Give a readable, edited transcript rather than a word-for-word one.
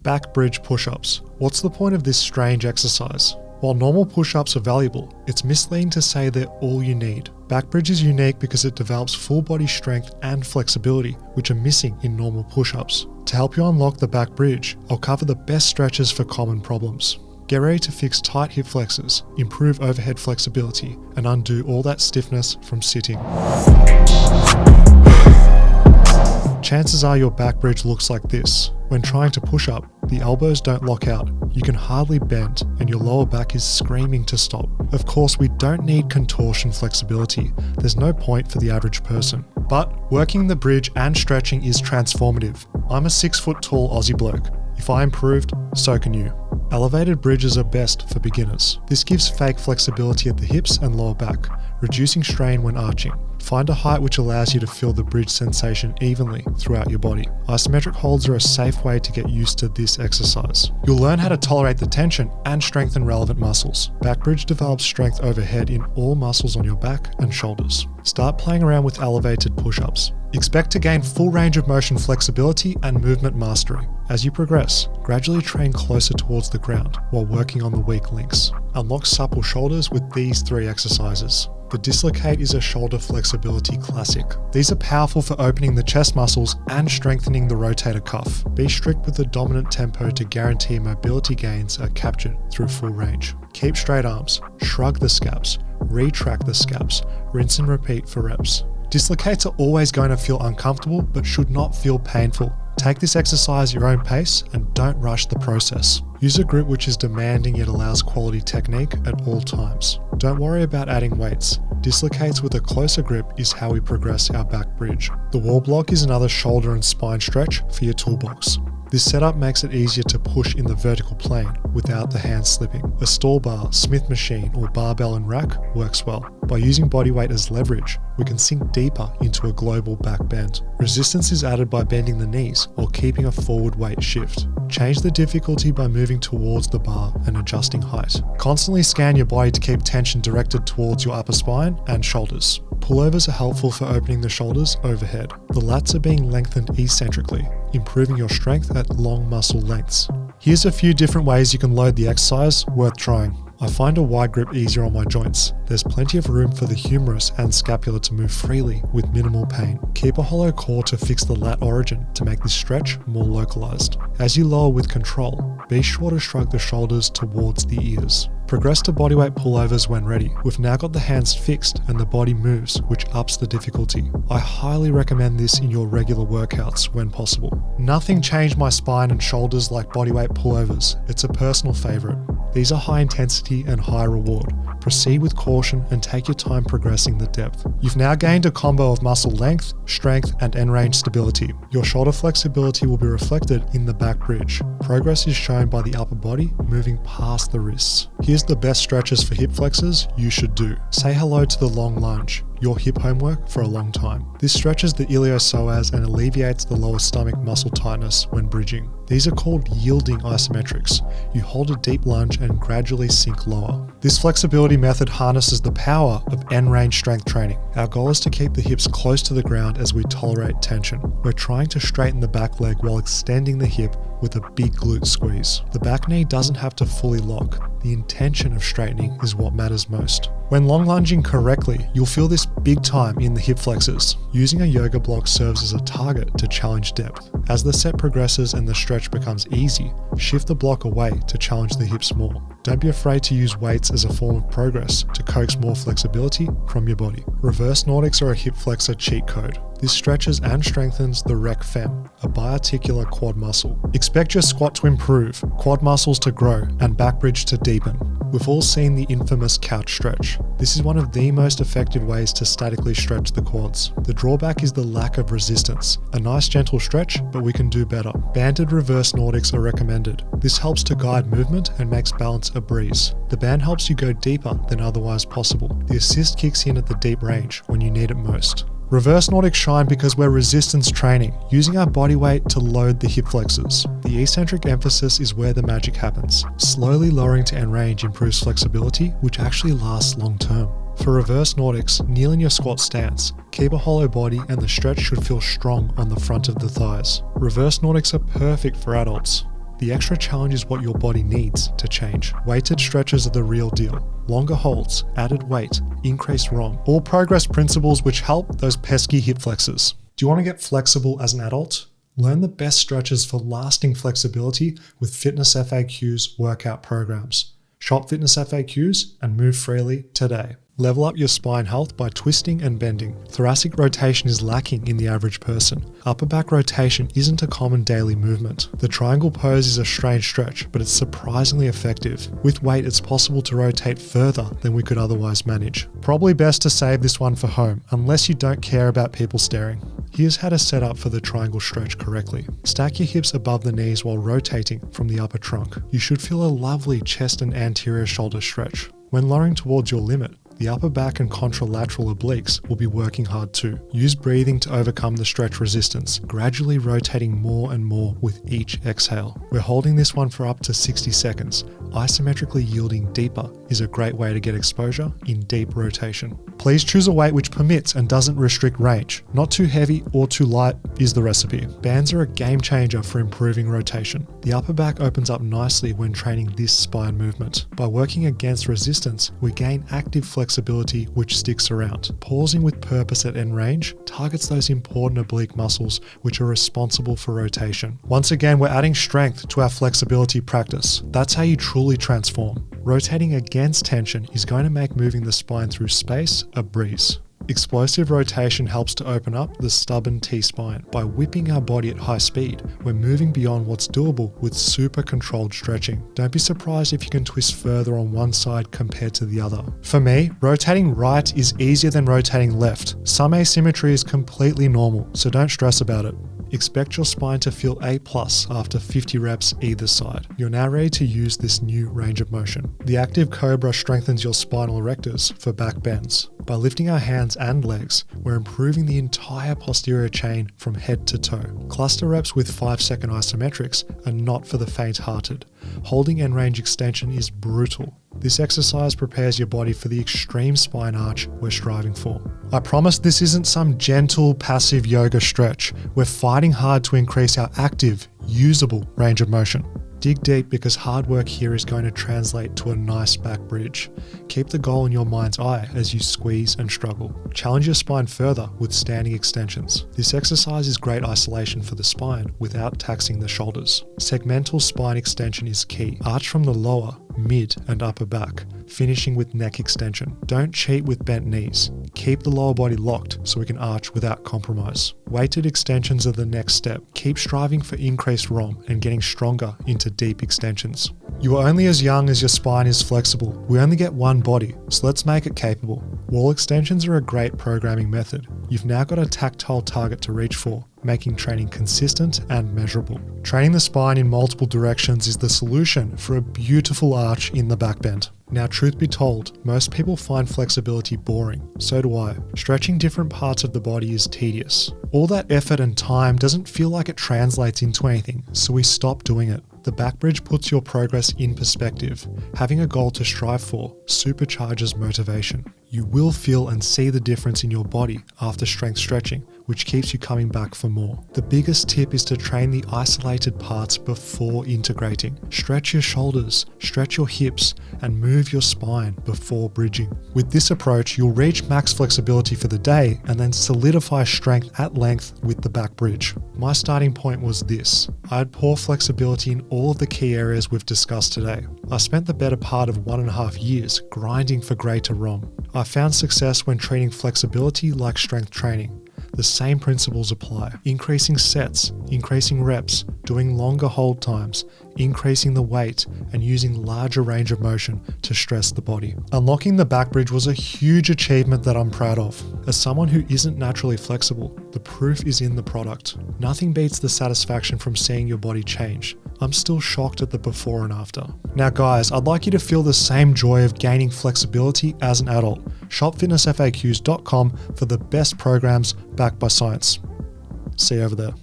Back bridge push-ups. What's the point of this strange exercise? While normal push-ups are valuable, it's misleading to say they're all you need. Back bridge is unique because it develops full body strength and flexibility, which are missing in normal push-ups. To help you unlock the back bridge, I'll cover the best stretches for common problems. Get ready to fix tight hip flexors, improve overhead flexibility, and undo all that stiffness from sitting. Chances are your back bridge looks like this. When trying to push up, the elbows don't lock out, you can hardly bend, and your lower back is screaming to stop. Of course, we don't need contortion flexibility. There's no point for the average person. But working the bridge and stretching is transformative. I'm a 6 foot tall Aussie bloke. If I improved, so can you. Elevated bridges are best for beginners. This gives fake flexibility at the hips and lower back, reducing strain when arching. Find a height which allows you to feel the bridge sensation evenly throughout your body. Isometric holds are a safe way to get used to this exercise. You'll learn how to tolerate the tension and strengthen relevant muscles. Back bridge develops strength overhead in all muscles on your back and shoulders. Start playing around with elevated push-ups. Expect to gain full range of motion flexibility and movement mastery. As you progress, gradually train closer towards the ground while working on the weak links. Unlock supple shoulders with these 3 exercises. The Dislocate is a shoulder flexibility classic. These are powerful for opening the chest muscles and strengthening the rotator cuff. Be strict with the dominant tempo to guarantee mobility gains are captured through full range. Keep straight arms, shrug the scaps, retract the scaps, rinse and repeat for reps. Dislocates are always going to feel uncomfortable but should not feel painful. Take this exercise at your own pace and don't rush the process. Use a grip which is demanding yet allows quality technique at all times. Don't worry about adding weights. Dislocates with a closer grip is how we progress our back bridge. The wall block is another shoulder and spine stretch for your toolbox. This setup makes it easier to push in the vertical plane without the hands slipping. A stall bar, Smith machine, or barbell and rack works well. By using body weight as leverage, we can sink deeper into a global back bend. Resistance is added by bending the knees or keeping a forward weight shift. Change the difficulty by moving towards the bar and adjusting height. Constantly scan your body to keep tension directed towards your upper spine and shoulders. Pullovers are helpful for opening the shoulders overhead. The lats are being lengthened eccentrically, improving your strength at long muscle lengths. Here's a few different ways you can load the exercise worth trying. I find a wide grip easier on my joints. There's plenty of room for the humerus and scapula to move freely with minimal pain. Keep a hollow core to fix the lat origin to make this stretch more localized. As you lower with control, be sure to shrug the shoulders towards the ears. Progress to bodyweight pullovers when ready. We've now got the hands fixed and the body moves, which ups the difficulty. I highly recommend this in your regular workouts when possible. Nothing changed my spine and shoulders like bodyweight pullovers. It's a personal favorite. These are high intensity and high reward. Proceed with caution and take your time progressing the depth. You've now gained a combo of muscle length, strength, and end range stability. Your shoulder flexibility will be reflected in the back bridge. Progress is shown by the upper body moving past the wrists. Here's the best stretches for hip flexors you should do. Say hello to the long lunge, your hip homework for a long time. This stretches the iliopsoas and alleviates the lower stomach muscle tightness when bridging. These are called yielding isometrics. You hold a deep lunge and gradually sink lower. This flexibility method harnesses the power of end range strength training. Our goal is to keep the hips close to the ground as we tolerate tension. We're trying to straighten the back leg while extending the hip with a big glute squeeze. The back knee doesn't have to fully lock. The intention of straightening is what matters most. When long lunging correctly, you'll feel this big time in the hip flexors. Using a yoga block serves as a target to challenge depth. As the set progresses and the stretch becomes easy, shift the block away to challenge the hips more. Don't be afraid to use weights as a form of progress to coax more flexibility from your body. Reverse Nordics are a hip flexor cheat code. This stretches and strengthens the rec fem, a biarticular quad muscle. Expect your squat to improve, quad muscles to grow, and back bridge to deepen. We've all seen the infamous couch stretch. This is one of the most effective ways to statically stretch the quads. The drawback is the lack of resistance. A nice gentle stretch, but we can do better. Banded reverse Nordics are recommended. This helps to guide movement and makes balance a breeze. The band helps you go deeper than otherwise possible. The assist kicks in at the deep range when you need it most. Reverse Nordics shine because we're resistance training, using our body weight to load the hip flexors. The eccentric emphasis is where the magic happens. Slowly lowering to end range improves flexibility, which actually lasts long term. For reverse Nordics, kneel in your squat stance. Keep a hollow body and the stretch should feel strong on the front of the thighs. Reverse Nordics are perfect for adults. The extra challenge is what your body needs to change. Weighted stretches are the real deal. Longer holds, added weight, increased ROM, all progress principles which help those pesky hip flexors. Do you want to get flexible as an adult? Learn the best stretches for lasting flexibility with Fitness FAQ's workout programs. Shop Fitness FAQs and move freely today. Level up your spine health by twisting and bending. Thoracic rotation is lacking in the average person. Upper back rotation isn't a common daily movement. The triangle pose is a strange stretch, but it's surprisingly effective. With weight, it's possible to rotate further than we could otherwise manage. Probably best to save this one for home, unless you don't care about people staring. Here's how to set up for the triangle stretch correctly. Stack your hips above the knees while rotating from the upper trunk. You should feel a lovely chest and anterior shoulder stretch. When lowering towards your limit, the upper back and contralateral obliques will be working hard too. Use breathing to overcome the stretch resistance, gradually rotating more and more with each exhale. We're holding this one for up to 60 seconds. Isometrically yielding deeper is a great way to get exposure in deep rotation. Please choose a weight which permits and doesn't restrict range. Not too heavy or too light is the recipe. Bands are a game changer for improving rotation. The upper back opens up nicely when training this spine movement. By working against resistance, we gain active flexibility which sticks around. Pausing with purpose at end range targets those important oblique muscles which are responsible for rotation. Once again, we're adding strength to our flexibility practice. That's how you truly transform. Rotating against tension is going to make moving the spine through space a breeze. Explosive rotation helps to open up the stubborn T-spine. By whipping our body at high speed, we're moving beyond what's doable with super controlled stretching. Don't be surprised if you can twist further on one side compared to the other. For me, rotating right is easier than rotating left. Some asymmetry is completely normal, so don't stress about it. Expect your spine to feel A+ after 50 reps either side. You're now ready to use this new range of motion. The active cobra strengthens your spinal erectors for back bends. By lifting our hands and legs, we're improving the entire posterior chain from head to toe. Cluster reps with 5-second isometrics are not for the faint-hearted. Holding end range extension is brutal. This exercise prepares your body for the extreme spine arch we're striving for. I promise this isn't some gentle, passive yoga stretch. We're fighting hard to increase our active, usable range of motion. Dig deep because hard work here is going to translate to a nice back bridge. Keep the goal in your mind's eye as you squeeze and struggle. Challenge your spine further with standing extensions. This exercise is great isolation for the spine without taxing the shoulders. Segmental spine extension is key. Arch from the lower, mid, and upper back, finishing with neck extension. Don't cheat with bent knees. Keep the lower body locked so we can arch without compromise. Weighted extensions are the next step. Keep striving for increased ROM and getting stronger into deep extensions. You are only as young as your spine is flexible. We only get one body, so let's make it capable. Wall extensions are a great programming method. You've now got a tactile target to reach for, making training consistent and measurable. Training the spine in multiple directions is the solution for a beautiful arch in the back bend. Now, truth be told, most people find flexibility boring. So do I. Stretching different parts of the body is tedious. All that effort and time doesn't feel like it translates into anything, so we stop doing it. The back bridge puts your progress in perspective. Having a goal to strive for supercharges motivation. You will feel and see the difference in your body after strength stretching, which keeps you coming back for more. The biggest tip is to train the isolated parts before integrating. Stretch your shoulders, stretch your hips, and move your spine before bridging. With this approach, you'll reach max flexibility for the day and then solidify strength at length with the back bridge. My starting point was this. I had poor flexibility in all of the key areas we've discussed today. I spent the better part of 1.5 years grinding for greater ROM. I found success when treating flexibility like strength training. The same principles apply. Increasing sets, increasing reps, doing longer hold times, increasing the weight, and using larger range of motion to stress the body. Unlocking the back bridge was a huge achievement that I'm proud of. As someone who isn't naturally flexible, the proof is in the product. Nothing beats the satisfaction from seeing your body change. I'm still shocked at the before and after. Now guys, I'd like you to feel the same joy of gaining flexibility as an adult. Shop fitnessfaqs.com for the best programs backed by science. See you over there.